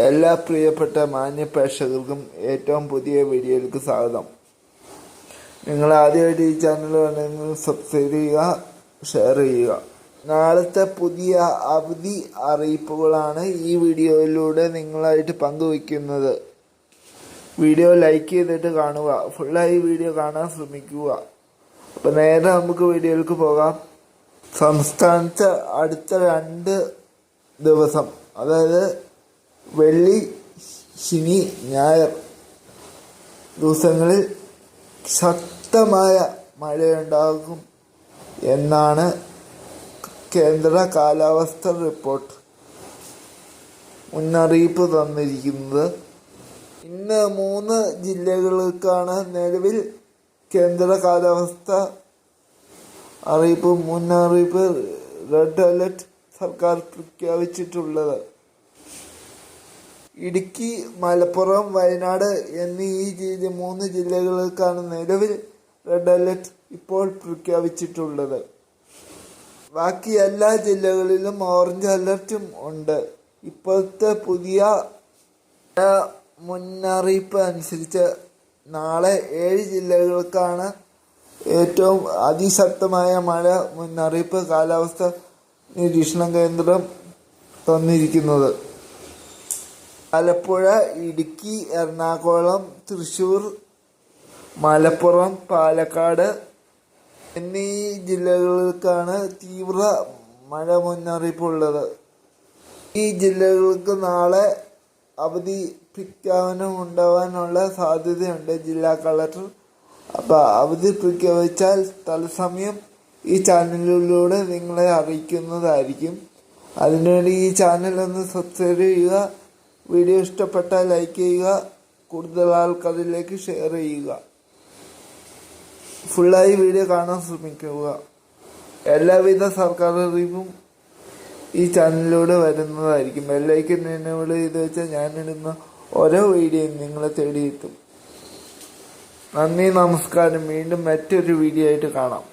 എല്ലാ പ്രിയപ്പെട്ട മാന്യ പ്രേക്ഷകർക്കും ഏറ്റവും പുതിയ വീഡിയോയിലേക്ക് സ്വാഗതം. നിങ്ങൾ ആദ്യമായിട്ട് ഈ ചാനൽ വേണമെങ്കിൽ സബ്സ്ക്രൈബ് ചെയ്യുക, ഷെയർ ചെയ്യുക. നാളത്തെ പുതിയ അവധി അറിയിപ്പുകളാണ് ഈ വീഡിയോയിലൂടെ നിങ്ങളായിട്ട് പങ്കുവയ്ക്കുന്നത്. വീഡിയോ ലൈക്ക് ചെയ്തിട്ട് കാണുക, ഫുള്ളായി വീഡിയോ കാണാൻ ശ്രമിക്കുക. അപ്പം നേരെ നമുക്ക് വീഡിയോയിലേക്ക് പോകാം. സംസ്ഥാനത്ത് അടുത്ത 2 ദിവസം, അതായത് വെള്ളി, ശനി, ഞായർ ദിവസങ്ങളിൽ ശക്തമായ മഴയുണ്ടാകും എന്നാണ് കേന്ദ്ര കാലാവസ്ഥ റിപ്പോർട്ട് മുന്നറിയിപ്പ് തന്നിരിക്കുന്നത്. ഇന്ന് 3 ജില്ലകൾക്കാണ് നിലവിൽ കേന്ദ്ര കാലാവസ്ഥ മുന്നറിയിപ്പ് റെഡ് അലർട്ട് സർക്കാർ പ്രഖ്യാപിച്ചിട്ടുള്ളത്. ഇടുക്കി, മലപ്പുറം, വയനാട് എന്നീ 3 ജില്ലകൾക്കാണ് നിലവിൽ റെഡ് അലർട്ട് ഇപ്പോൾ പ്രഖ്യാപിച്ചിട്ടുള്ളത്. ബാക്കി എല്ലാ ജില്ലകളിലും ഓറഞ്ച് അലർട്ടും ഉണ്ട്. ഇപ്പോഴത്തെ പുതിയ മുന്നറിയിപ്പ് അനുസരിച്ച് നാളെ 7 ജില്ലകൾക്കാണ് ഏറ്റവും അതിശക്തമായ മഴ മുന്നറിയിപ്പ് കാലാവസ്ഥ നിരീക്ഷണ കേന്ദ്രം തന്നിരിക്കുന്നത്. ആലപ്പുഴ, ഇടുക്കി, എറണാകുളം, തൃശ്ശൂർ, മലപ്പുറം, പാലക്കാട് എന്നീ ജില്ലകൾക്കാണ് തീവ്ര മഴ മുന്നറിയിപ്പുള്ളത്. ഈ ജില്ലകൾക്ക് നാളെ അവധി പ്രഖ്യാപനം ഉണ്ടാവാനുള്ള സാധ്യതയുണ്ട്. ജില്ലാ കളക്ടർ അപ്പോൾ അവധി പ്രഖ്യാപിച്ചാൽ തത്സമയം ഈ ചാനലിലൂടെ നിങ്ങളെ അറിയിക്കുന്നതായിരിക്കും. അതിനുവേണ്ടി ഈ ചാനൽ ഒന്ന് സബ്സ്ക്രൈബ് ചെയ്യുക. വീഡിയോ ഇഷ്ടപ്പെട്ടാൽ ലൈക്ക് ചെയ്യുക, കൂടുതൽ ആൾക്കാരിലേക്ക് ഷെയർ ചെയ്യുക. ഫുള്ളായി വീഡിയോ കാണാൻ ശ്രമിക്കുക. എല്ലാവിധ സർക്കാർ അറിയിപ്പും ഈ ചാനലിലൂടെ വരുന്നതായിരിക്കും. ബെല്ലൈക്കൻ എനേബിൾ ചെയ്ത് വെച്ചാൽ ഞാനിടുന്ന ഓരോ വീഡിയോയും നിങ്ങളെ തേടിയെത്തും. നന്ദി, നമസ്കാരം. വീണ്ടും മറ്റൊരു വീഡിയോ ആയിട്ട് കാണാം.